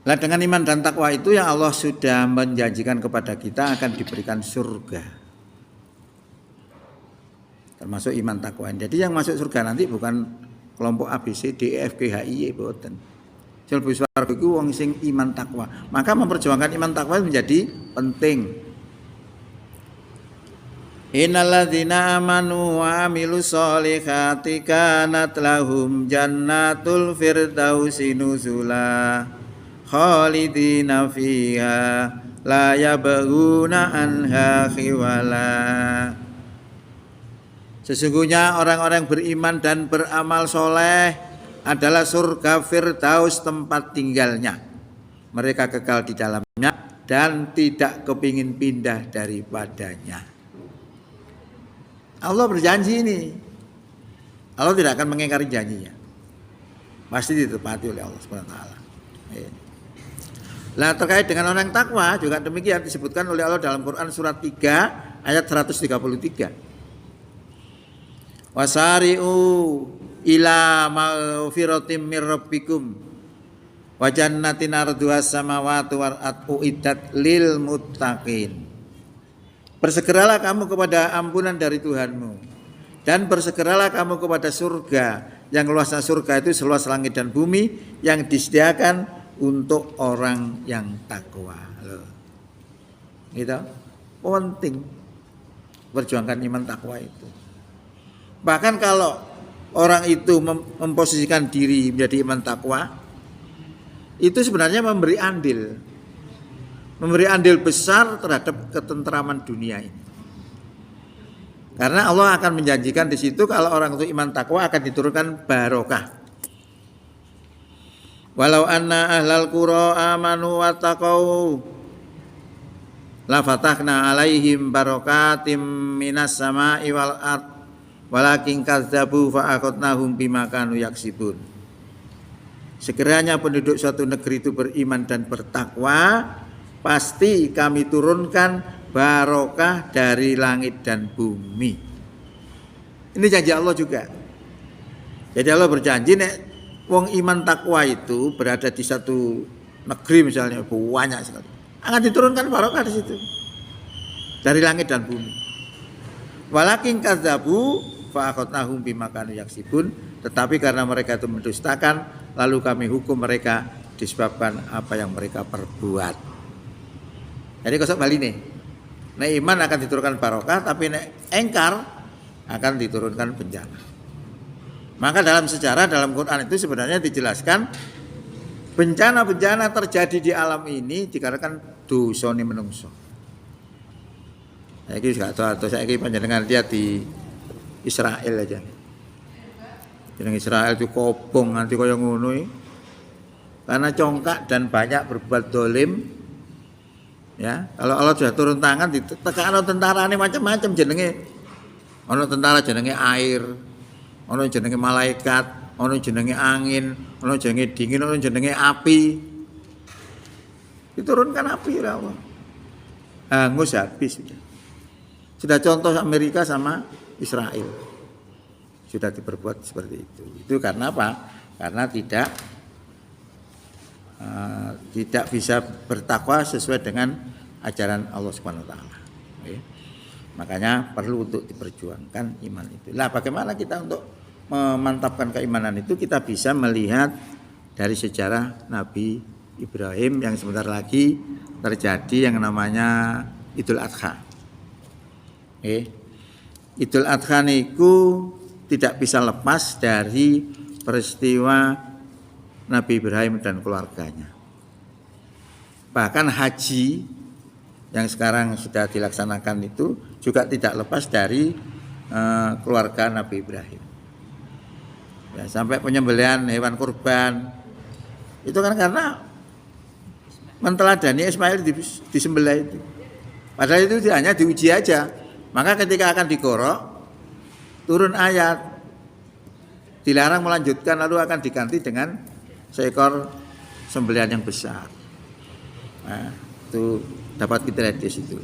Nah, dengan iman dan takwa itu yang Allah sudah menjanjikan kepada kita akan diberikan surga. Termasuk iman takwa. Jadi yang masuk surga nanti bukan kelompok A B C D E F G H I boten. Mlebu swarga iku wong sing iman takwa. Maka memperjuangkan iman takwa menjadi penting. Innalladzina amanu wa amilus solihati kanat lahum jannatul firdausi nuzula khalidina fiha la yabghuna anha khiwala. Sesungguhnya orang-orang beriman dan beramal soleh adalah surga Firdaus tempat tinggalnya. Mereka kekal di dalamnya dan tidak kepingin pindah daripadanya. Allah berjanji ini. Allah tidak akan mengingkari janjinya. Pasti ditepati oleh Allah SWT. Nah, terkait dengan orang takwa juga demikian disebutkan oleh Allah dalam Quran surat 3 ayat 133. Wasari'u ila maghfiratim mir rabbikum wa jannatin arduhas samawati wal ardu uiddat lil muttaqin. Bersegeralah kamu kepada ampunan dari Tuhanmu dan bersegeralah kamu kepada surga yang luasnya surga itu seluas langit dan bumi yang disediakan untuk orang yang takwa. Gitu. Penting perjuangkan iman takwa itu. Bahkan kalau orang itu memposisikan diri menjadi iman takwa, itu sebenarnya memberi andil besar terhadap ketentraman dunia ini. Karena Allah akan menjanjikan di situ kalau orang itu iman takwa akan diturunkan barokah. Walau anna ahlal qura amanu wattaqau la fatahna alaihim barakatim minas sama'i wal ard walakin kadzabu fa akhadnahum bima kanu yaksibun. Sekiranya penduduk suatu negeri itu beriman dan bertakwa, pasti kami turunkan barokah dari langit dan bumi. Ini janji Allah juga. Jadi Allah berjanji nek wong iman takwa itu berada di satu negeri misalnya banyak sekali, akan diturunkan barokah di situ dari langit dan bumi. Walakin kadzabu fa akhadnahum bima kanu yaksibun, tetapi karena mereka itu mendustakan, lalu kami hukum mereka disebabkan apa yang mereka perbuat. Jadi kosok bali nih. Nek iman akan diturunkan barokah, tapi nek engkar akan diturunkan bencana. Maka dalam sejarah dalam Quran itu sebenarnya dijelaskan bencana-bencana terjadi di alam ini dikarenakan dosa ni menungso. Saiki gak tahu saiki panjenengan lihat di Israel aja. Jeneng Israel itu kobong nganti kaya ngono iki. Karena congkak dan banyak berbuat dolim. Ya, kalau Allah sudah turun tangan ditekan tentara ini macam-macam jenenge. Ono tentara jenenge air, ono jenenge malaikat, ono jenenge angin, ono jenenge dingin, ono jenenge api. Diturunkan api oleh Allah. Hangus habis sudah. Sudah contoh Amerika sama Israel. Sudah diperbuat seperti itu. Itu karena apa? Karena tidak bisa bertakwa sesuai dengan ajaran Allah Subhanahu wa taala. Okay. Makanya perlu untuk diperjuangkan iman itu. Lah bagaimana kita untuk memantapkan keimanan itu? Kita bisa melihat dari sejarah Nabi Ibrahim yang sebentar lagi terjadi yang namanya Idul Adha. Okay. Idul Adha niku tidak bisa lepas dari peristiwa Nabi Ibrahim dan keluarganya. Bahkan haji yang sekarang sudah dilaksanakan itu juga tidak lepas dari keluarga Nabi Ibrahim. Ya, sampai penyembelihan hewan kurban itu kan karena menteladani Ismail disembelih itu. Padahal itu hanya diuji aja. Maka ketika akan digorok turun ayat dilarang melanjutkan, lalu akan diganti dengan seekor sembelihan yang besar. Nah, itu dapat kita lihat di situ.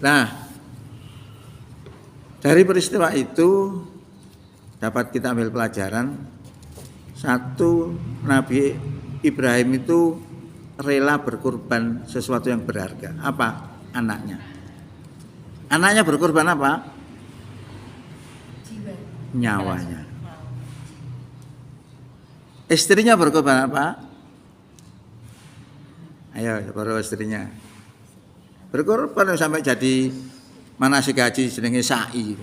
Nah, dari peristiwa itu dapat kita ambil pelajaran. Satu, Nabi Ibrahim itu rela berkorban sesuatu yang berharga. Apa? Anaknya. Anaknya berkorban apa? Jiwa. Nyawanya. Istrinya berkorban apa? Ayo, baru istrinya. Berkorban sampai jadi manasik haji jenenge sa'i.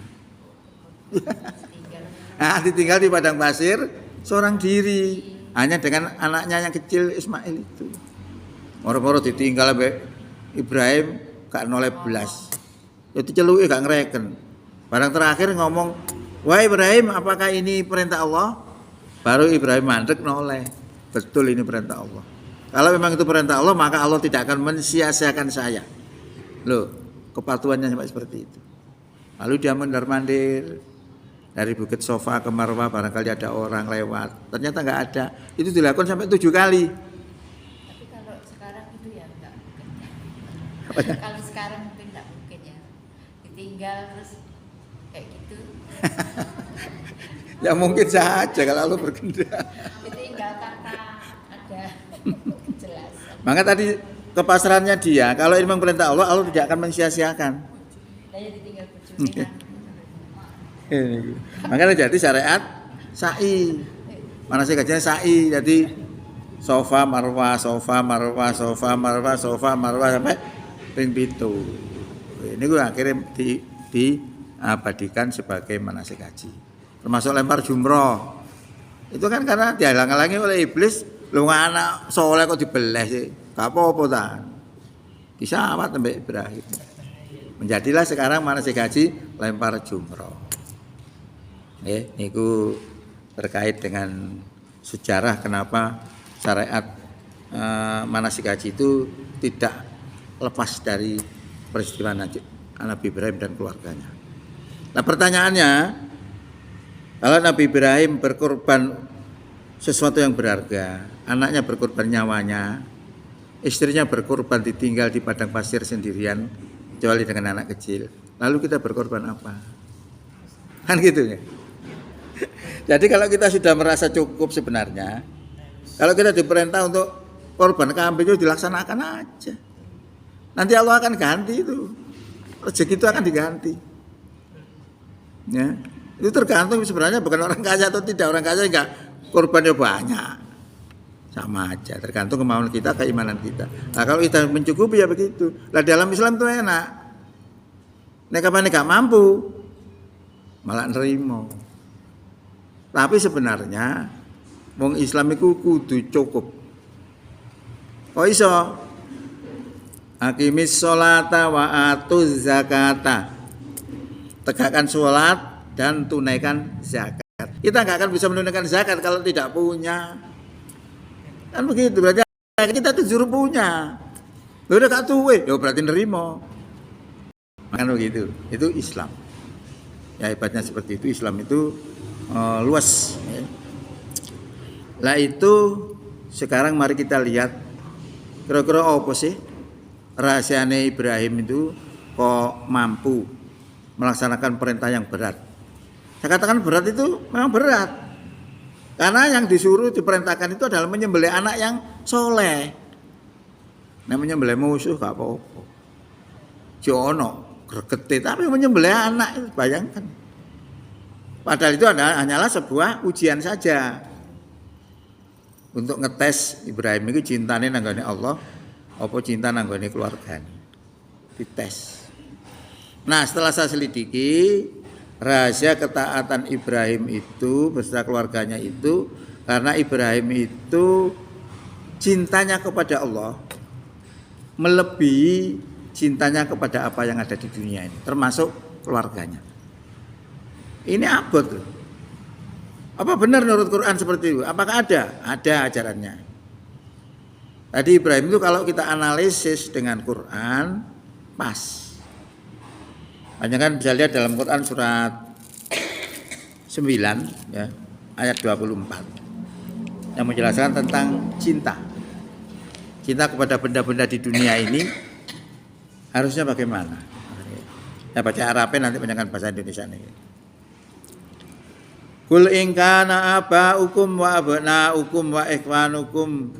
Nah, ditinggal di padang pasir seorang diri, hanya dengan anaknya yang kecil Ismail itu. Moro-moro ditinggal sampai Ibrahim gak noleh belas. Itu celuke gak ngereken. Barang terakhir ngomong, "Wahai Ibrahim, apakah ini perintah Allah?" Baru Ibrahim mandek noleh. Betul ini perintah Allah. Kalau memang itu perintah Allah, maka Allah tidak akan mensia-siakan saya. Loh, kepatuhannya sampai seperti itu. Lalu dia mondar-mandir dari Bukit Sofa ke Marwah, barangkali ada orang lewat. Ternyata nggak ada. Itu dilakukan sampai 7 kali. Tapi kalau sekarang itu ya enggak mungkin. Apanya? Kalau sekarang mungkin enggak mungkin ya. Ditinggal terus kayak gitu. Ya mungkin saja kalau Allah berkehendak. Ditinggal tanpa ada kejelasan. Maka tadi kepasrahannya dia, kalau memang perintah Allah, Allah tidak akan mensia-siakan. Saya ditinggal bojone. Makanya jadi syariat sa'i. Manasik hajinya sa'i. Jadi sofa marwah sampai ping 7. Ini gue akhirnya diabadikan sebagai manasik haji. Termasuk lempar jumroh. Itu kan karena dihalang-halangi oleh iblis. Lu anak soleh kok dibelah sih. Gak apa-apa ta. Disawat sampai Ibrahim. Menjadilah sekarang manasik haji lempar jumroh. Niku terkait dengan sejarah kenapa syariat manasik haji itu tidak lepas dari peristiwa Nabi Ibrahim dan keluarganya. Nah pertanyaannya, kalau Nabi Ibrahim berkorban sesuatu yang berharga, anaknya berkorban nyawanya, istrinya berkorban ditinggal di padang pasir sendirian, kecuali dengan anak kecil, lalu kita berkorban apa? Kan gitu ya. Jadi kalau kita sudah merasa cukup sebenarnya, kalau kita diperintah untuk korban kambing itu dilaksanakan aja. Nanti Allah akan ganti itu. Rezeki itu akan diganti. Ya. Itu tergantung sebenarnya bukan orang kaya atau tidak. Orang kaya enggak korbannya banyak. Sama aja, tergantung kemauan kita, keimanan kita. Nah, kalau kita mencukupi ya begitu. Lah dalam Islam itu enak. Nek kapan enggak mampu malah nerimo. Tapi sebenarnya wong Islam iku kudu cukup. Kok iso? Aqimis sholata wa atuz zakata. Tegakkan sholat dan tunaikan zakat. Kita nggak akan bisa menunaikan zakat kalau tidak punya. Kan begitu, berarti kita tuh juru punya. Udah gak tuwe, ya berarti nerimo. Makanya begitu, itu Islam. Ya hebatnya seperti itu, Islam itu luas. Ya. Lah itu sekarang mari kita lihat kira-kira apa sih rahasianya Ibrahim itu kok mampu melaksanakan perintah yang berat. Saya katakan berat itu memang berat. Karena yang disuruh diperintahkan itu adalah menyembelih anak yang soleh. Nah menyembelih musuh gak apa-apa. Jono gregete tapi menyembelih anak itu bayangkan. Padahal itu hanyalah sebuah ujian saja. Untuk ngetes Ibrahim itu cintane nanggone Allah apa cinta nanggone keluargane. Dites. Nah, setelah saya selidiki rahasia ketaatan Ibrahim itu beserta keluarganya itu karena Ibrahim itu cintanya kepada Allah melebihi cintanya kepada apa yang ada di dunia ini, termasuk keluarganya. Ini abot. Apa benar menurut Quran seperti itu? Apakah ada? Ada ajarannya. Tadi Ibrahim itu kalau kita analisis dengan Quran pas. Hanya kan bisa lihat dalam Quran surat 9 ya, ayat 24 yang menjelaskan tentang cinta. Cinta kepada benda-benda di dunia ini harusnya bagaimana? Ya baca Arabnya nanti panjangan bahasa Indonesia nih. Kul in kana aba'ukum wa abna'ukum wa ikhwanukum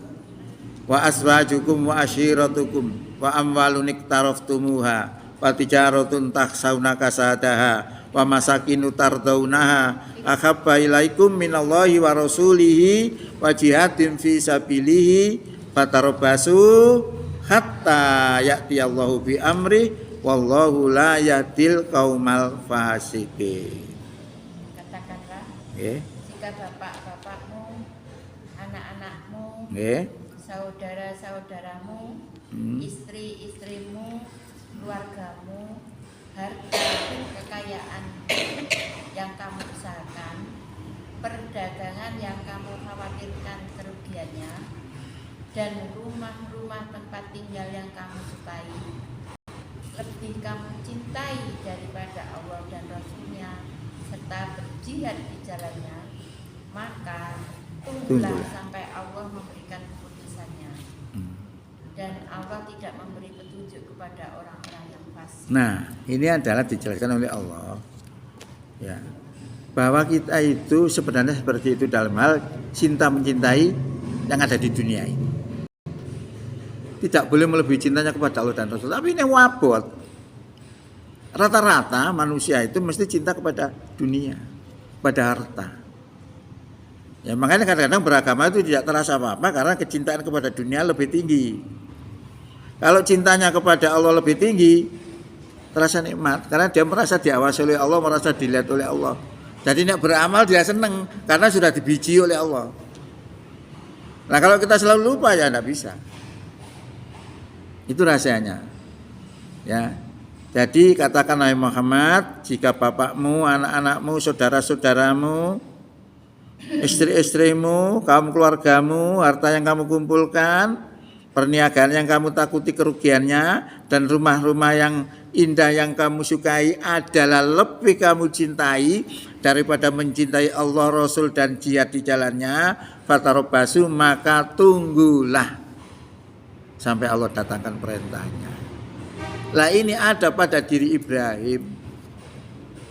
wa aswajukum wa ashiratukum wa amwalun iktaraftumuha wa tijaratun takhshawna kasadaha wa masakinu tardawnaha ahabba ilaikum minallahi wa rasulihi wa jihadin fi sabilihi fatarabbasu hatta ya'tiyallahu bi amri wallahu la yahdil qaumal fasiqin. Katakanlah, Nggih. jika bapak-bapakmu, anak-anakmu, Nggih. saudara-saudaramu, istri-istrimu, keluargamu, harta kekayaan yang kamu usahakan, perdagangan yang kamu khawatirkan kerugiannya, dan rumah-rumah tempat tinggal yang kamu sukai, lebih kamu cintai daripada Allah dan Rasul-Nya, serta berjihad di jalannya, maka tunggulah sampai Allah memberikan keputusannya. Dan Allah tidak memberi petunjuk kepada orang-orang yang fasik. Nah, ini adalah dijelaskan oleh Allah, ya, bahwa kita itu sebenarnya seperti itu dalam hal cinta mencintai yang ada di dunia ini. Tidak boleh melebihi cintanya kepada Allah dan Rasul. Tapi ini wabot. Rata-rata manusia itu mesti cinta kepada dunia, pada harta. Ya, makanya kadang-kadang beragama itu tidak terasa apa-apa karena kecintaan kepada dunia lebih tinggi. Kalau cintanya kepada Allah lebih tinggi, terasa nikmat karena dia merasa diawasi oleh Allah, merasa dilihat oleh Allah. Jadi nek beramal dia senang karena sudah dibiji oleh Allah. Nah, kalau kita selalu lupa ya tidak bisa. Itu rahasianya. Ya. Jadi katakan Nabi Muhammad, jika bapakmu, anak-anakmu, saudara-saudaramu, istri-istrimu, kaum keluargamu, harta yang kamu kumpulkan, perniagaan yang kamu takuti kerugiannya, dan rumah-rumah yang indah yang kamu sukai adalah lebih kamu cintai daripada mencintai Allah, Rasul, dan jihad di jalannya, fatarabbasu, maka tunggulah sampai Allah datangkan perintahnya. Lah ini ada pada diri Ibrahim.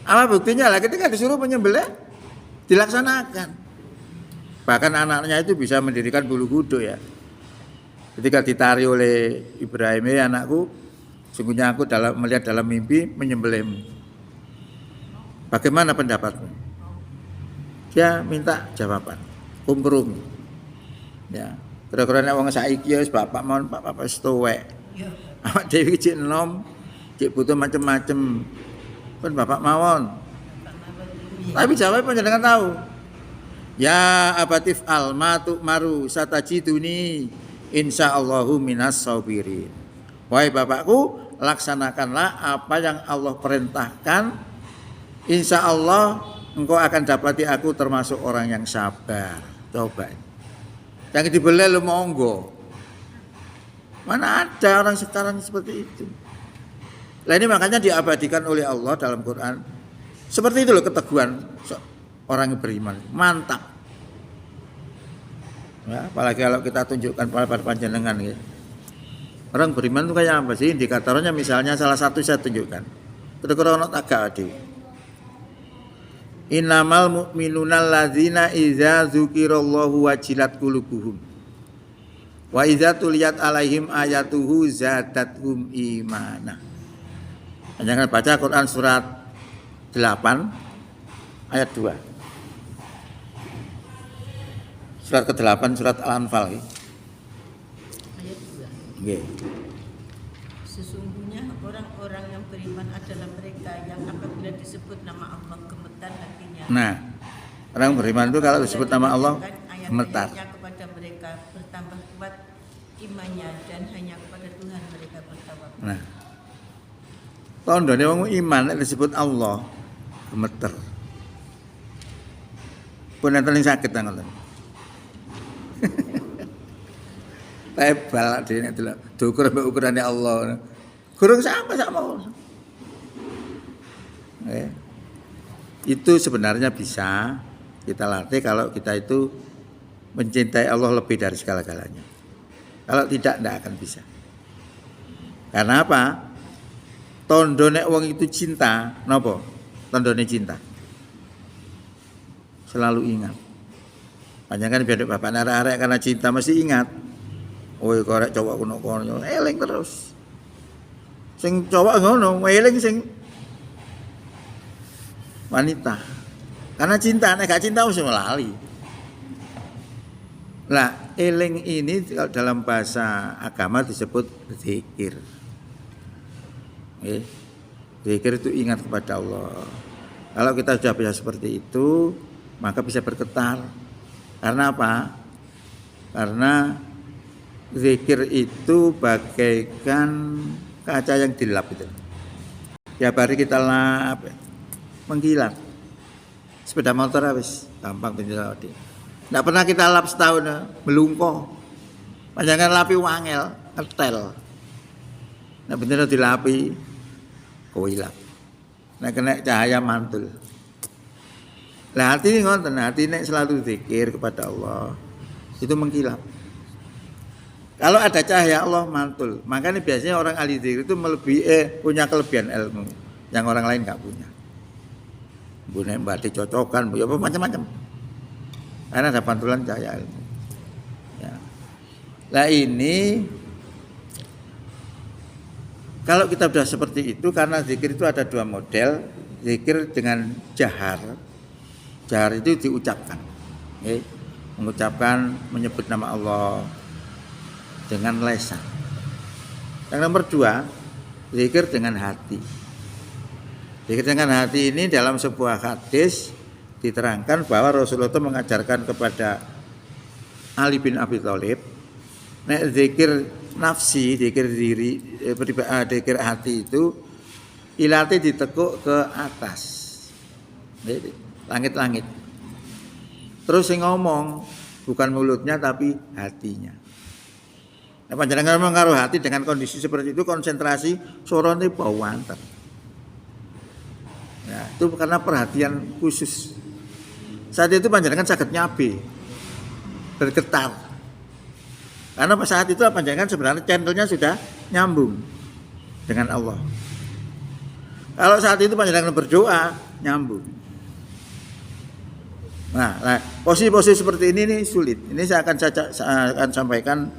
Apa buktinya? Lah ketika disuruh menyembelih dilaksanakan. Bahkan anaknya itu bisa mendirikan bulu kuduk ya. Ketika ditarik oleh Ibrahim, ya anakku, sungguhnya aku melihat dalam mimpi menyembelihmu. Bagaimana pendapatmu? Dia minta jawaban. Kumprung. Ya. Kira-kira nek wong saiki wis bapak mohon Pak wis tuwek. Awak dhewe cek enom, cek butuh macam-macam. Pun bapak mawon. Tapi jawab panjenengan tahu. Ya abatif almatu maru satajiduni insyaallahu minas sabirin. Wahai bapakku, laksanakanlah apa yang Allah perintahkan. Insyaallah engkau akan dapati aku termasuk orang yang sabar. Coba. Yang dibeli lu monggo. Mana ada orang sekarang seperti itu. Nah ini makanya diabadikan oleh Allah dalam Quran. Seperti itu loh keteguhan orang yang beriman. Mantap. Ya, apalagi kalau kita tunjukkan pada panjenengan ya. Orang beriman itu kayak apa sih? Indikatornya misalnya salah satu saya tunjukkan. Kira-kira ono tagak ade. Innamal mu'minuna alladzina idza dzukirallahu wajilat qulubuhum. Wa idza tuliyat alaihim ayatuhu zadatuhum imana. Jangan baca Quran surat 8 ayat 2. Surat ke-8 surat Al-Anfal. Ayat 2. Nggih. Sesungguhnya orang-orang yang beriman adalah mereka yang apabila disebut nama Allah gemetar hatinya. Nah, orang beriman itu kalau disebut nama Allah gemetar. Ayat-ayatnya kepada mereka bertambah kuat imannya dan hanya kepada Tuhan mereka bertawakal. Nah, tandane wong iman nek disebut Allah gemeter. Pun enten sakit ngoten. Tebal dene delok diukur mbek ukurane Allah. Gurung sama. Itu sebenarnya bisa kita latih kalau kita itu mencintai Allah lebih dari segala-galanya. Kalau tidak akan bisa. Karena apa? Tandane wong itu cinta, napa? Tandane cinta. Selalu ingat. Panjenengan biar bapak arek-arek karena cinta mesti ingat. Kowe korek cowok kono-kono, eling terus. Sing cowok ngono, eling sing wanita. Karena cinta, nek gak cinta wis lali. Lah, eling ini dalam bahasa agama disebut zikir. Zikir itu ingat kepada Allah. Kalau kita sudah bisa seperti itu, maka bisa bergetar. Karena apa? Karena zikir itu bagaikan kaca yang dilap itu. Tiap hari kita lap, mengkilat. Sepeda motor habis gampang dilewati. Nggak pernah kita lap setahun, melungkoh. Panjangan lapi wangel, ketel. Nah bener dilapi, koilap. Nah kena cahaya mantul. Lah hati ini ngoten, hati ini selalu zikir kepada Allah. Itu mengkilap. Kalau ada cahaya Allah mantul. Makanya biasanya orang ahli zikir itu melebihi punya kelebihan ilmu yang orang lain nggak punya. Bunek batik cocokan, ya macam-macam. Karena ada pantulan cahaya ilmu. Ya. Lah ini kalau kita sudah seperti itu, karena zikir itu ada dua model, zikir dengan jahar. Jahar itu diucapkan, mengucapkan, menyebut nama Allah dengan lisan. Yang nomor dua, zikir dengan hati. Zikir dengan hati ini dalam sebuah hadis diterangkan bahwa Rasulullah itu mengajarkan kepada Ali bin Abi Thalib, nek zikir nafsi, zikir diri, zikir hati itu ilate ditekuk ke atas, langit-langit. Terus yang ngomong bukan mulutnya tapi hatinya. Nah, panjenengan ngomong karo hati dengan kondisi seperti itu, konsentrasi sorone bawanten. Ya, itu karena perhatian khusus. Saat itu panjenengan saged nyabe, bergetar. Karena saat itu panjenengan sebenarnya channelnya sudah nyambung dengan Allah. Kalau saat itu panjenengan berdoa, nyambung. Nah, posisi-posisi seperti ini nih sulit. Ini saya akan sampaikan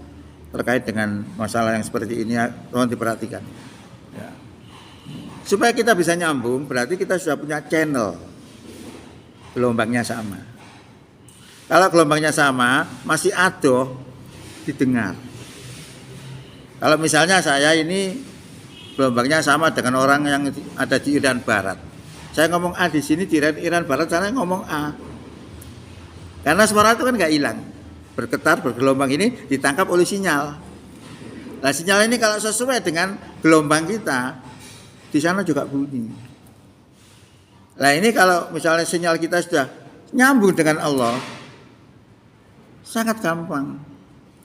terkait dengan masalah yang seperti ini, tolong diperhatikan. Ya. Supaya kita bisa nyambung, berarti kita sudah punya channel, gelombangnya sama. Kalau gelombangnya sama, masih adoh didengar. Kalau misalnya saya ini gelombangnya sama dengan orang yang ada di Iran Barat, saya ngomong A di sini, di Iran Barat sana ngomong A. Karena suara itu kan nggak hilang, bergetar, bergelombang ini ditangkap oleh sinyal. Nah sinyal ini kalau sesuai dengan gelombang kita, di sana juga bunyi. Nah ini kalau misalnya sinyal kita sudah nyambung dengan Allah, sangat gampang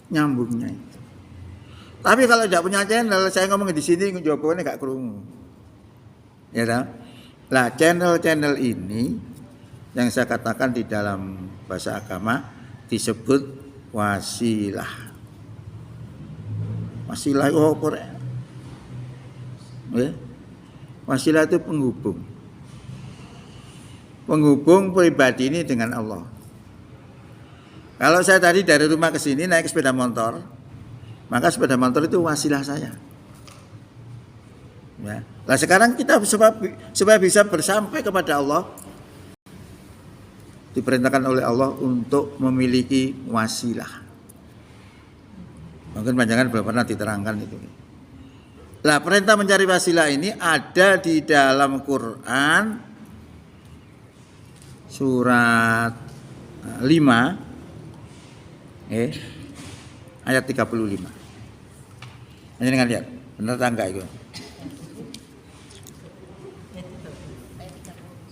nyambungnya itu. Tapi kalau tidak punya channel, saya ngomong di sini jawabannya nggak kerungu. Ya tak? Lah channel-channel ini yang saya katakan di dalam bahasa agama disebut wasilah. Wasilah apa? Ya. Wasilah itu penghubung. Penghubung pribadi ini dengan Allah. Kalau saya tadi dari rumah ke sini naik sepeda motor, maka sepeda motor itu wasilah saya. Ya. Nah sekarang kita supaya bisa bersampai kepada Allah, diperintahkan oleh Allah untuk memiliki wasilah. Mungkin panjangan belum pernah diterangkan itu. Nah, perintah mencari wasilah ini ada di dalam Quran surat 5 ayat 35. Ini dengan lihat, benar tangga itu.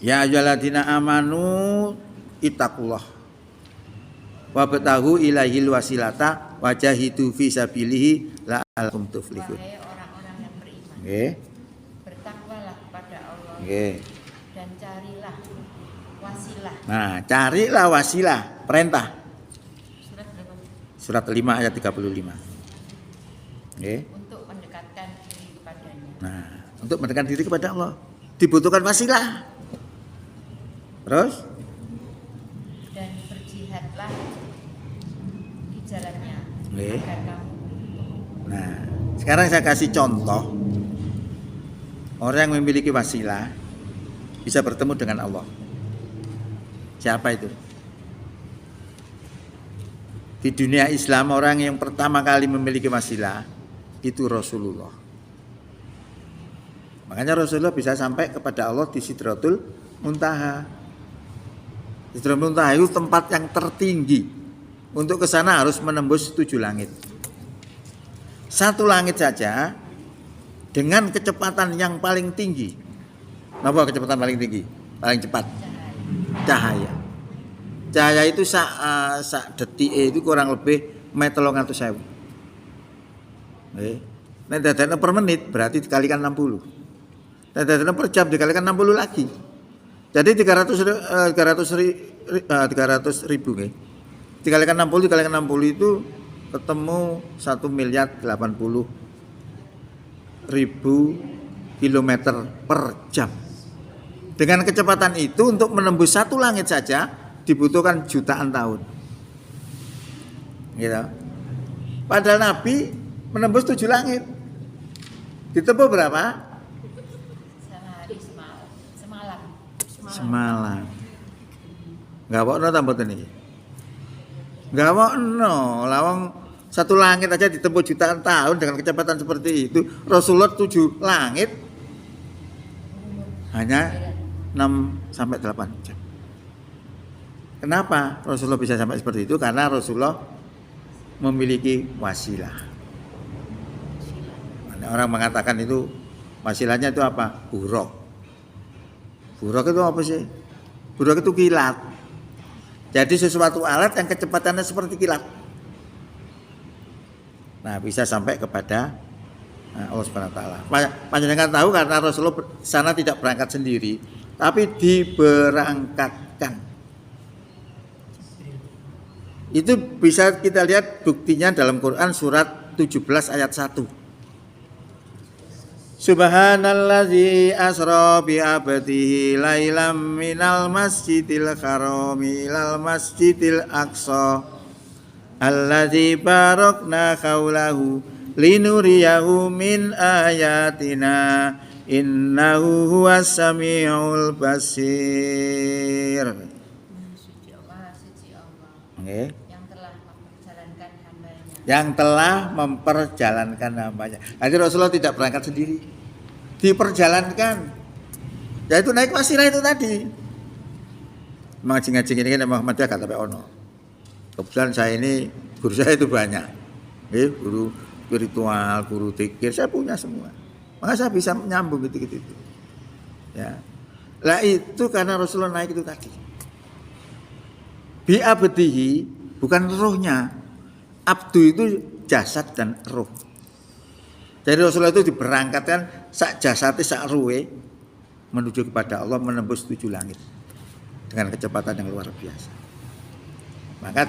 Ya ayyuhalladzina amanu ittaqullah wabtaghu ilaihil wasilata wajahidu fi sabilihi la'allakum tuflihun. Wahai orang-orang yang beriman, bertakwalah kepada Allah, dan carilah wasilah. Nah, carilah wasilah, perintah. Surat 5 ayat 35. Untuk mendekatkan diri kepadanya. Nah, untuk mendekatkan diri kepada Allah dibutuhkan wasilah. Terus? Dan berjihadlah di jalannya agar kamu Nah, sekarang saya kasih contoh orang yang memiliki wasilah bisa bertemu dengan Allah. Siapa itu? Di dunia Islam orang yang pertama kali memiliki wasilah itu Rasulullah. Makanya Rasulullah bisa sampai kepada Allah di Sidratul Muntaha. Sidratul Muntaha itu tempat yang tertinggi. Untuk ke sana harus menembus 7 langit. Satu langit saja dengan kecepatan yang paling tinggi. Apa kecepatan paling tinggi? Paling cepat? Cahaya. Cahaya itu sak detik itu kurang lebih 300.000. Nek dadekno per menit berarti dikalikan 60. Nek dadekno per jam dikalikan 60 lagi. Jadi 300 ribu nggih. Dikalikan 60 itu ketemu 1.080.000 kilometer per jam. Dengan kecepatan itu untuk menembus satu langit saja dibutuhkan jutaan tahun. Gitu. Padahal Nabi menembus 7 langit. Ditempuh berapa? Sehari semalam. Semalam. Enggak wokno ta mboten iki? Enggak wokno, lawang satu langit aja ditempuh jutaan tahun dengan kecepatan seperti itu. Rasulullah 7 langit hanya 6 sampai 8 jam. Kenapa Rasulullah bisa sampai seperti itu? Karena Rasulullah memiliki wasilah. Orang mengatakan itu wasilahnya itu apa? Buraq. Buraq itu apa sih? Buraq itu kilat. Jadi sesuatu alat yang kecepatannya seperti kilat. Nah, bisa sampai kepada Allah Subhanahu wa taala. Panjenengan tahu karena Rasulullah sana tidak berangkat sendiri, tapi diberangkatkan. Itu bisa kita lihat buktinya dalam Quran surat 17 ayat 1. Subhanalladzi asra bi abdihi lailam minal masjidil harami ilal masjidil aqsa alladzi barakna haulahu linuriyahu min ayatina innahu huwas samiul basir. Maha suci Allah Okay. yang telah memperjalankan hambanya. Yang telah memperjalankan hambanya. Jadi Rasulullah tidak berangkat sendiri, diperjalankan. Yaitu naik wasilah itu tadi. Ngaji-ngaji ini kan Muhammadiyah kata Pak Ono. Kebetulan saya ini guru saya itu banyak, guru spiritual, guru zikir, saya punya semua. Maka saya bisa nyambung gitu. Ya, lah itu karena Rasulullah naik itu tadi. Bi abdihi bukan rohnya. Abdu itu jasad dan roh. Jadi Rasulullah itu diberangkatkan sak jasate sak ruhe menuju kepada Allah menembus 7 langit dengan kecepatan yang luar biasa. Maka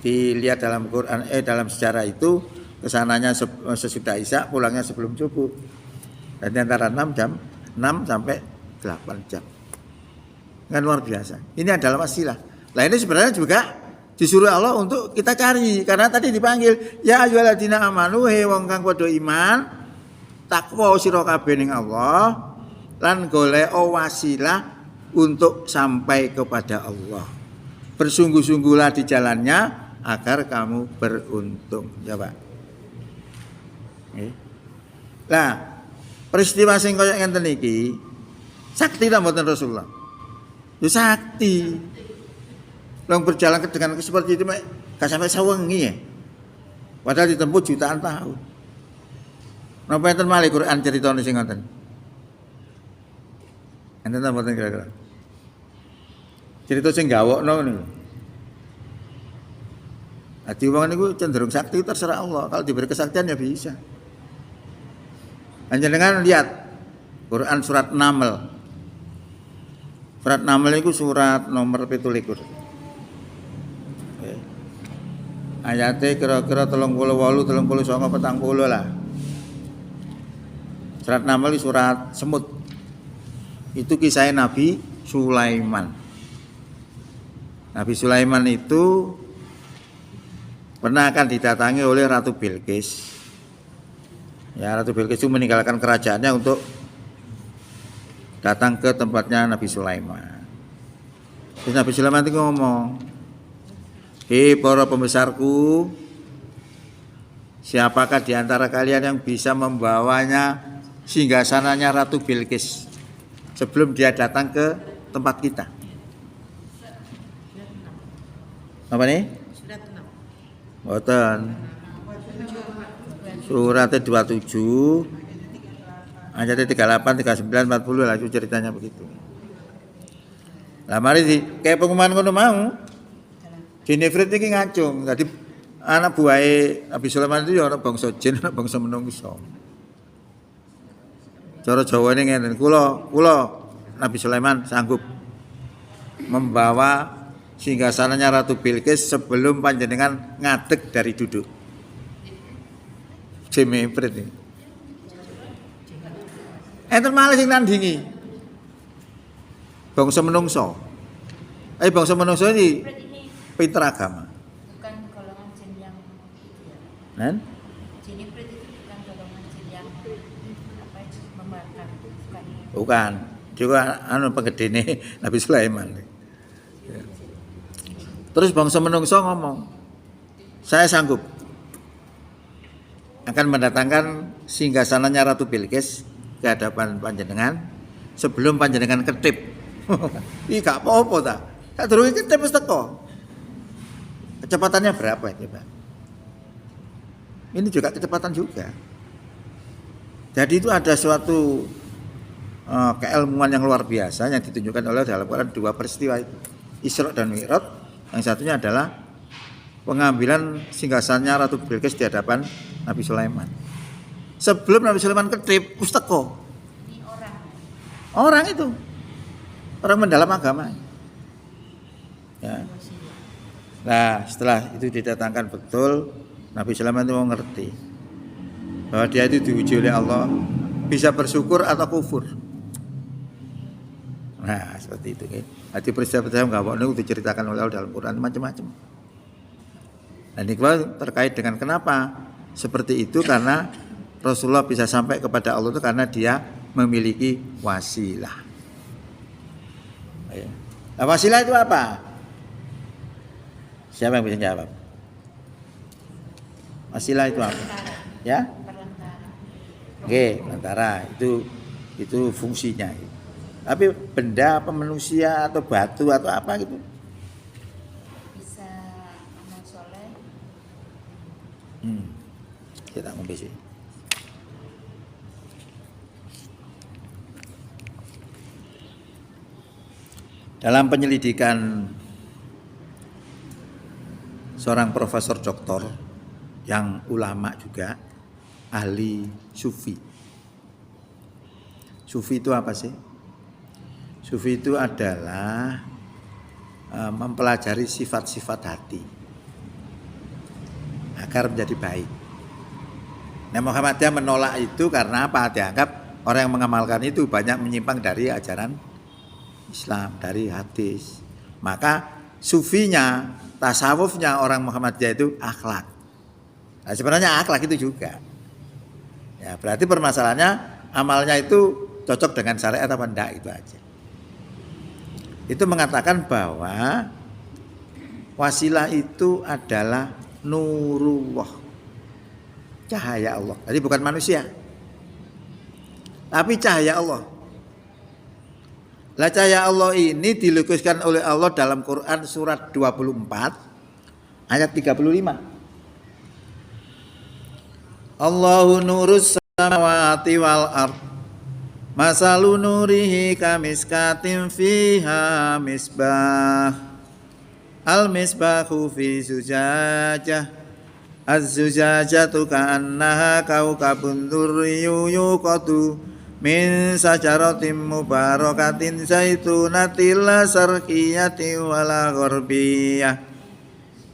dilihat dalam Quran dalam sejarah itu kesananya sesudah Isya, pulangnya sebelum subuh. Dan antara 6 sampai 8 jam. Kan luar biasa. Ini adalah wasilah. Nah ini sebenarnya juga disuruh Allah untuk kita cari karena tadi dipanggil ya ayyuhalladzina amanu he wong kang padha iman takwa sira kabeh ning Allah lan golek wasilah untuk sampai kepada Allah. Bersungguh-sungguhlah di jalannya agar kamu beruntung. Ya Pak. Nah, peristiwa sing kaya ngenten iki sakti ta mboten Rasulullah? Ya sakti. Long berjalan dengan seperti itu gak sampai sawengi ya. Padahal ditempuh jutaan tahun. Napa enten malih Quran critane sing ngoten? Enten ta mboten kira-kira? Cerita sing gawokno niku. Ati wong niku cenderung sakti terserah Allah. Kalau diberi kesaktian ya bisa. Panjenengan lihat Quran surat Naml. Surat Naml itu surat nomor 17. Ayatnya kira-kira 38, 39, 40 lah. Surat Naml surat semut. Itu kisah Nabi Sulaiman. Nabi Sulaiman itu pernah akan didatangi oleh Ratu Bilqis. Ya, Ratu Bilqis itu meninggalkan kerajaannya untuk datang ke tempatnya Nabi Sulaiman. Terus Nabi Sulaiman itu ngomong, "Hei para pembesarku, siapakah di antara kalian yang bisa membawanya singgasananya Ratu Bilqis sebelum dia datang ke tempat kita?" Apa nih? Surat 6. Boten. Suratnya 27 ayatnya 38, 39, 40 lah itu ceritanya begitu. Lah mari sih kayak pengumuman ngono mau. Dinefrit iki ngacung. Dadi anak buahe Nabi Sulaiman itu ya ana bangsa jin, ana bangsa menungso. Cara Jawane ngene, kula Nabi Sulaiman sanggup membawa singgasananya Ratu Bilqis sebelum panjenengan ngadeg dari duduk. Jemepret iki. Enten malih sing nandingi. Bangsa menungso. Bangsa menungso ini Ini pinter agama. bukan golongan jin yang itu ya. Kan? Jiniprit itu bukan golongan jin yang apa itu membakar, bukan. Bukan. Juga penggedene Nabi Sulaiman. Terus bangsa menungso ngomong, "Saya sanggup akan mendatangkan singgasananya Ratu Bilqis ke hadapan panjenengan sebelum panjenengan ketip." Ih gak apa-apa ta. Tak durunge ketip wis teko. Kecepatannya berapa coba? Ini juga kecepatan juga. Jadi itu ada suatu keilmuan yang luar biasa yang ditunjukkan oleh dalam Quran dua peristiwa itu. Isra dan Mi'raj. Yang satunya adalah pengambilan singgasannya Ratu Bilqis di hadapan Nabi Sulaiman. Sebelum Nabi Sulaiman ketip, wis teko. Ini orang. Orang itu. Orang mendalam agama. Ya. Nah, setelah itu didatangkan betul, Nabi Sulaiman itu mengerti bahwa dia itu diuji oleh Allah, bisa bersyukur atau kufur. Nah, seperti itu kan. Hati peristiwa-peristiwa enggak boleh diceritakan oleh Allah dalam Quran macam-macam. Dan ini terkait dengan kenapa seperti itu, karena Rasulullah bisa sampai kepada Allah itu karena dia memiliki wasilah. Nah, wasilah itu apa? Siapa yang bisa jawab? Wasilah itu apa? Ya? Perantara. Oke, perantara itu fungsinya. Tapi benda apa, manusia atau batu atau apa gitu? Bisa amal soleh. Kita ngombe sih. Dalam penyelidikan seorang profesor doktor yang ulama juga, ahli sufi. Sufi itu apa sih? Sufi itu adalah mempelajari sifat-sifat hati agar menjadi baik. Nah, Muhammadiyah menolak itu karena apa? Dianggap orang yang mengamalkan itu banyak menyimpang dari ajaran Islam, dari hadis. Maka sufinya, tasawufnya orang Muhammadiyah itu akhlak. Nah, sebenarnya akhlak itu juga. Ya, berarti permasalahannya amalnya itu cocok dengan syariat apa enggak, itu aja. Itu mengatakan bahwa wasilah itu adalah nurullah, cahaya Allah. Jadi bukan manusia, tapi cahaya Allah. Lah cahaya Allah ini dilukiskan oleh Allah dalam Quran surat 24 ayat 35. Allahu nurus samawati wal ard. Masalu nurihi kamiskatin fiha misbah. Al misbahu fi zujajah. Az-zujajatu ka'annaha kaukabun durriyu yuqadu min sajaratin mubarakatin zaitunatin la sarqiyatin wala gharbiyah.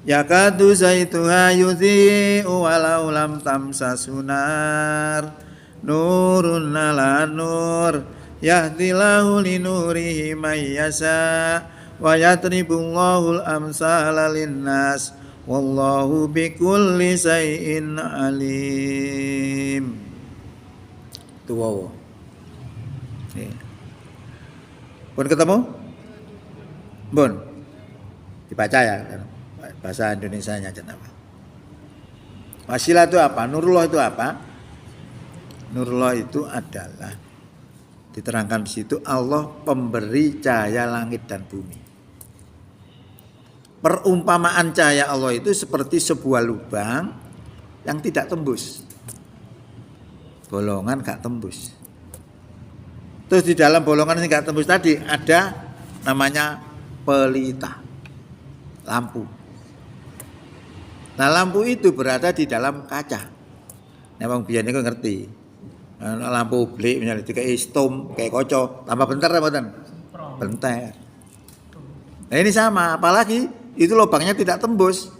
Yakadu zaituha yudhi'u walau lam tamsasu nar. Nurun ala nur yahdillahu linurihi may yasha wa yatribullahu al-amsala linnas wallahu bikulli shay'in alim. tuwa. Nggih. Pun ketemu? Pun. Dibaca ya. Bahasa Indonesianya aja apa? Wasilah itu apa? Nurullah itu apa? Nurullah itu adalah diterangkan di situ Allah pemberi cahaya langit dan bumi. Perumpamaan cahaya Allah itu seperti sebuah lubang yang tidak tembus. Bolongan gak tembus. Terus di dalam bolongan yang gak tembus tadi ada namanya pelita, lampu. Nah lampu itu berada di dalam kaca. Nah bang biyen niku ngerti. Lampu blik misalnya kayak stom, kayak kocok, tambah bentar apa ten? Bentar. Nah ini sama, apalagi itu lubangnya tidak tembus.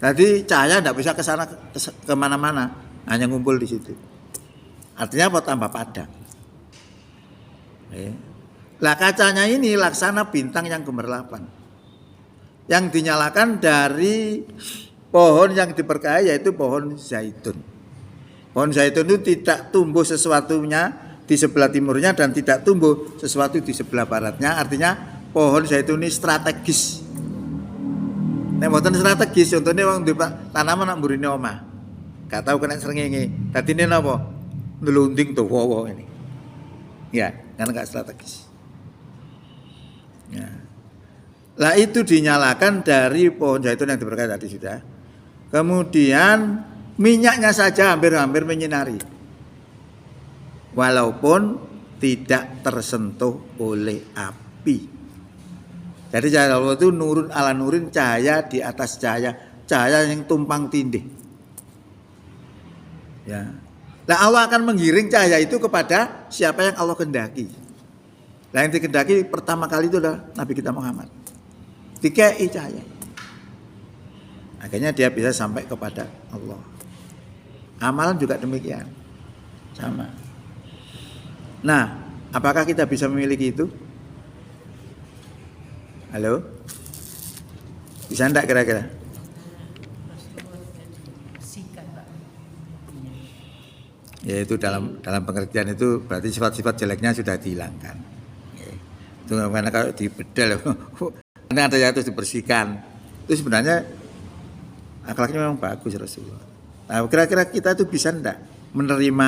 Jadi cahaya tidak bisa ke sana kemana-mana, hanya ngumpul di situ. Artinya apa? Tambah padam. Lah kacanya ini laksana bintang yang gemerlapan, yang dinyalakan dari pohon yang diberkahi yaitu pohon zaitun. Pohon zaitun itu tidak tumbuh sesuatunya di sebelah timurnya dan tidak tumbuh sesuatu di sebelah baratnya. Artinya pohon zaitun ini strategis. Nek mboten strategis, contohnya wong di tanaman nak mburine omah. Gak tahu kena srengenge. Dadine napa? Ndelunting dawa ini. Ya, karena gak strategis. Ya. Lah itu dinyalakan dari pohon zaitun yang diberkahi tadi sudah. Kemudian minyaknya saja hampir-hampir menyinari. Walaupun tidak tersentuh oleh api. Jadi cahaya Allah itu nurun ala nurin, cahaya di atas cahaya, cahaya yang tumpang tindih. Ya. Nah Allah akan menggiring cahaya itu kepada siapa yang Allah kehendaki. Nah yang dikehendaki pertama kali itu adalah Nabi kita Muhammad. Dikei cahaya. Akhirnya dia bisa sampai kepada Allah. Amalan juga demikian. Sama. Nah, apakah kita bisa memiliki itu? Halo? Bisa enggak kira-kira? Ya itu dalam pengertian itu berarti sifat-sifat jeleknya sudah dihilangkan. Itu karena kalau dibedel, karena ada yang harus dibersihkan. Itu sebenarnya akhlaknya memang bagus Rasulullah. Nah, kira-kira kita itu bisa enggak menerima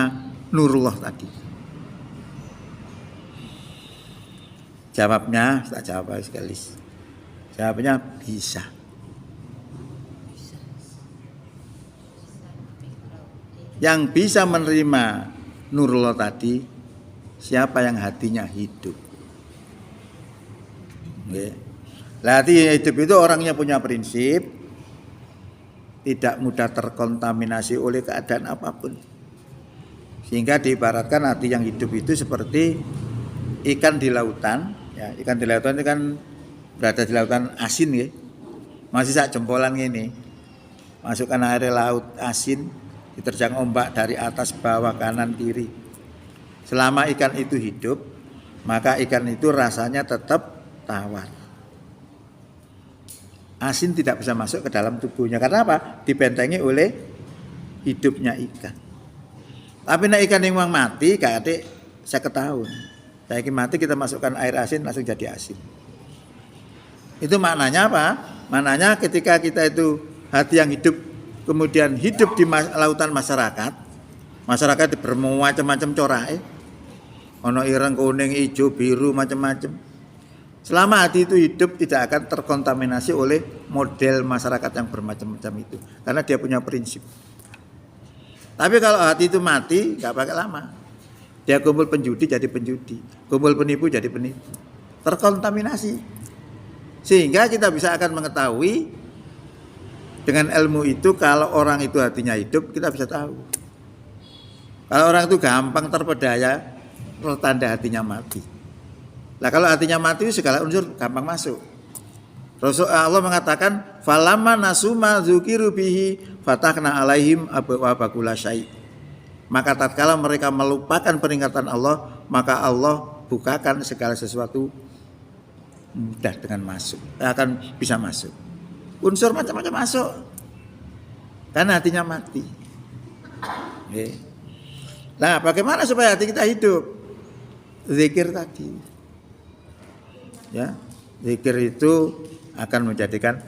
nurullah tadi? Jawabnya, tak jawab sekali. Jawabnya bisa. Yang bisa menerima nurullah tadi, siapa yang hatinya hidup. Hati hidup itu orangnya punya prinsip, tidak mudah terkontaminasi oleh keadaan apapun. Sehingga diibaratkan hati yang hidup itu seperti ikan di lautan. Ya, ikan di lautan itu kan berada di lautan asin ya. Masih sak jempolan gini. Masukkan air laut asin, diterjang ombak dari atas bawah kanan kiri. Selama ikan itu hidup, maka ikan itu rasanya tetap tawar. Asin tidak bisa masuk ke dalam tubuhnya. Karena apa? Dibentengi oleh hidupnya ikan. Tapi nek ikan yang mati, gak ada 50 tahun. Saya mati kita masukkan air asin langsung jadi asin. Itu maknanya apa? Maknanya ketika kita itu hati yang hidup, kemudian hidup di lautan masyarakat bermacam-macam corak. Ono ireng, kuning, hijau, biru, macam-macam. Selama hati itu hidup tidak akan terkontaminasi oleh model masyarakat yang bermacam-macam itu, karena dia punya prinsip. Tapi kalau hati itu mati, nggak pakai lama. Dia kumpul penjudi jadi penjudi, kumpul penipu jadi penipu, terkontaminasi. Sehingga kita bisa akan mengetahui dengan ilmu itu kalau orang itu hatinya hidup, kita bisa tahu. Kalau orang itu gampang terpedaya, pertanda hatinya mati. Nah kalau hatinya mati segala unsur gampang masuk. Rasulullah Allah mengatakan, "Falamma nasuma dzukiru bihi fatahna alaihim abwaaba kulli syai'." Maka tatkala mereka melupakan peringatan Allah, maka Allah bukakan segala sesuatu mudah dengan masuk. Akan bisa masuk. Unsur macam-macam masuk. Karena hatinya mati. Okay. Nah, bagaimana supaya hati kita hidup? Zikir tadi. Ya, zikir itu akan menjadikan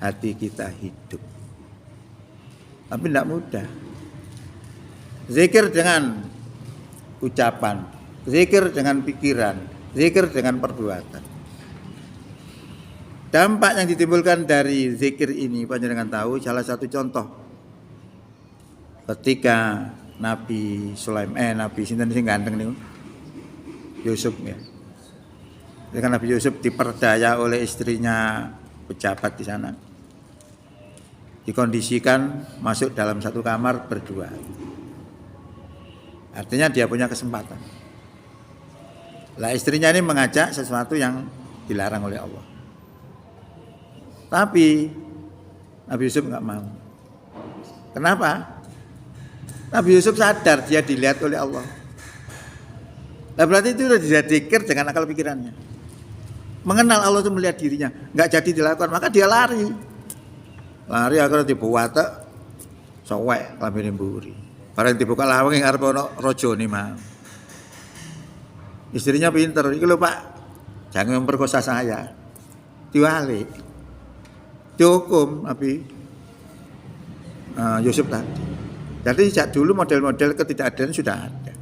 hati kita hidup. Tapi tidak mudah. Zikir dengan ucapan, zikir dengan pikiran, zikir dengan perbuatan. Dampak yang ditimbulkan dari zikir ini panjenengan tahu, salah satu contoh ketika Nabi Nabi sinten sing ganteng niku? Yusuf ya. Ketika Nabi Yusuf diperdaya oleh istrinya pejabat di sana. Dikondisikan masuk dalam satu kamar berdua. Artinya dia punya kesempatan. Lah istrinya ini mengajak sesuatu yang dilarang oleh Allah. Tapi Nabi Yusuf nggak mau. Kenapa? Nabi Yusuf sadar dia dilihat oleh Allah. Nah, berarti itu sudah dizikir dengan akal pikirannya. Mengenal Allah itu melihat dirinya, nggak jadi dilakukan, maka dia lari. Lari akhirnya dibuat sowek lambene mburi. Bareng dibuka lawang yang arep ana rajane mah. Istrinya pinter, iki lho Pak, jangan memperkosa saya. Diwalik. Dihukum Nabi Yusuf tadi. Jadi sejak dulu model-model ketidakadilan sudah ada.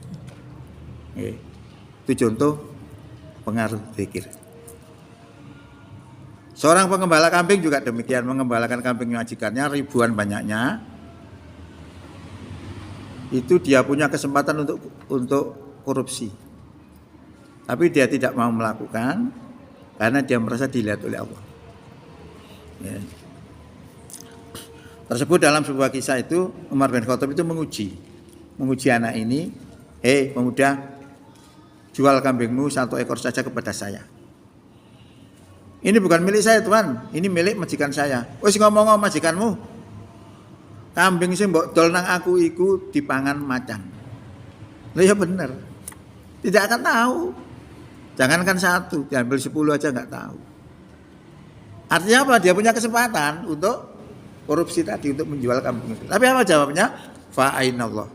Itu contoh pengaruh zikir. Seorang pengembala kambing juga demikian, mengembalakan kambing majikannya ribuan banyaknya. Itu dia punya kesempatan untuk korupsi. Tapi dia tidak mau melakukan karena dia merasa dilihat oleh Allah. Ya. Tersebut dalam sebuah kisah itu Umar bin Khattab itu menguji anak ini, pemuda, jual kambingmu 1 ekor saja kepada saya. Ini bukan milik saya Tuan, ini milik majikan saya. Wis ngomong majikanmu, kambing sing mbok dol nang aku iku dipangan macan. Lah ya bener. Tidak akan tahu. Jangankan 1, diambil 10 aja nggak tahu. Artinya apa? Dia punya kesempatan untuk korupsi tadi, untuk menjual kambing itu. Tapi apa jawabnya? Fa'ainallah.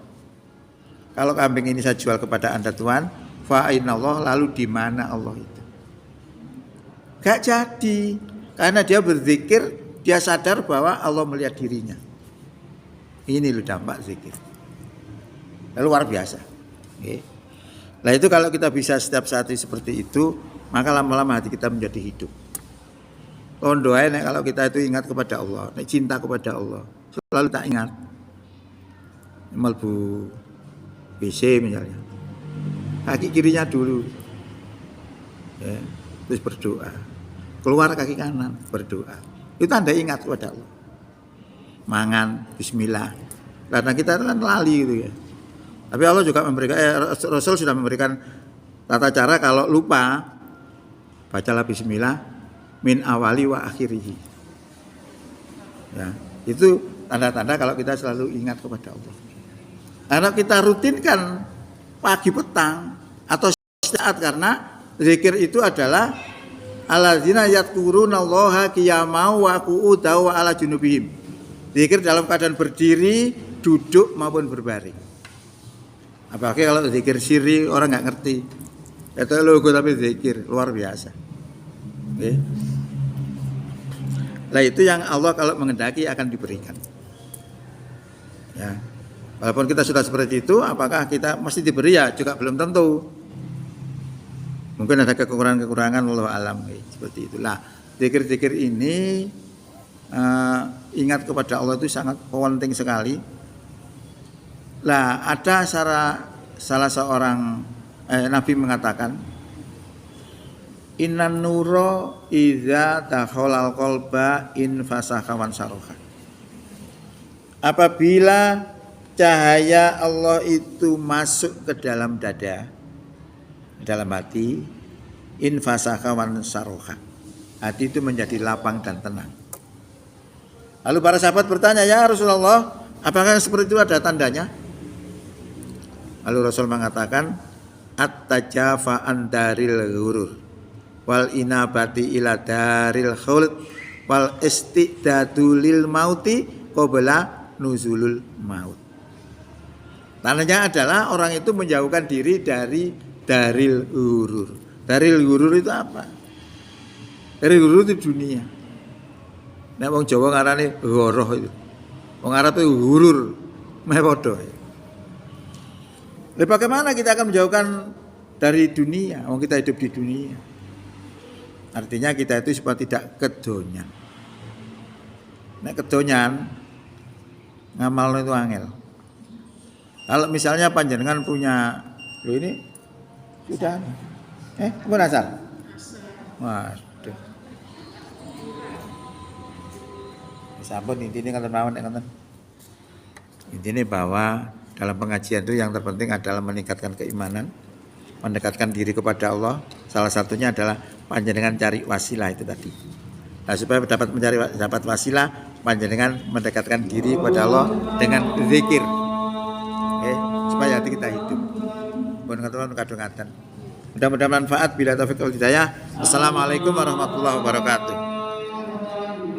Kalau kambing ini saya jual kepada Anda Tuhan, fa'ainallah, lalu di mana Allah itu? Gak jadi, karena dia berzikir, dia sadar bahwa Allah melihat dirinya. Ini loh dampak zikir. Luar biasa. Nah itu kalau kita bisa setiap saat seperti itu, maka lama-lama hati kita menjadi hidup. Doain kalau kita itu ingat kepada Allah, cinta kepada Allah, selalu tak ingat. Melbu WC misalnya, kaki kirinya dulu, ya, terus berdoa. Keluar kaki kanan, berdoa. Itu tanda ingat kepada Allah. Mangan, Bismillah. Karena kita kan lali gitu ya. Tapi Allah juga memberikan, Rasul sudah memberikan tata cara kalau lupa, bacalah Bismillah min awali wa akhirihi. Ya, itu tanda-tanda kalau kita selalu ingat kepada Allah. Karena kita rutinkan pagi petang atau saat, karena zikir itu adalah alladzina yadhkurunallaha qiyaman wa qu'udan wa ala junubihim. Zikir dalam keadaan berdiri, duduk maupun berbaring. Apalagi kalau zikir sirri orang nggak ngerti. Itu logo tapi zikir luar biasa. Oke. Nah itu yang Allah kalau mengendaki akan diberikan. Ya. Walaupun kita sudah seperti itu, apakah kita mesti diberi? Ya juga belum tentu. Mungkin ada kekurangan-kekurangan, wallahu alam, seperti itulah. Zikir-zikir ini ingat kepada Allah itu sangat penting sekali. Lah ada salah seorang Nabi mengatakan, innan nuro idza dakhalal qalba in fasakha wan saroha. Apabila cahaya Allah itu masuk ke dalam dada, dalam hati, in fasakha wan saroha. Hati itu menjadi lapang dan tenang. Lalu para sahabat bertanya, ya Rasulullah, apakah seperti itu ada tandanya? Lalu Rasul mengatakan, at-tajafa an daril ghurur wal inabati ila daril khuld wal istidadu lil mauti qabla nuzulul maut. Tandanya adalah orang itu menjauhkan diri dari daril ghurur. Daril ghurur itu apa? Daril ghurur itu dunia. Nek wong Jawa ngarane ghoroh itu. Wong Arab itu ghurur, meh padha. Lalu bagaimana kita akan menjauhkan dari dunia? Wong kita hidup di dunia. Artinya kita itu supaya tidak kedonyan. Nek kedonyan ngamal itu angel. Kalau misalnya panjenengan punya, lo ini sudah, pun asal. Waduh. Sampun intinya ngoten mawon ngoten. Intinya bahwa dalam pengajian itu yang terpenting adalah meningkatkan keimanan, mendekatkan diri kepada Allah. Salah satunya adalah panjenengan cari wasilah itu tadi. Nah, supaya dapat wasilah, panjenengan mendekatkan diri kepada Allah dengan zikir. Supaya hati kita hidup. Mudah-mudahan manfaat. Bila taufiq wal hidayah. Assalamualaikum warahmatullahi wabarakatuh.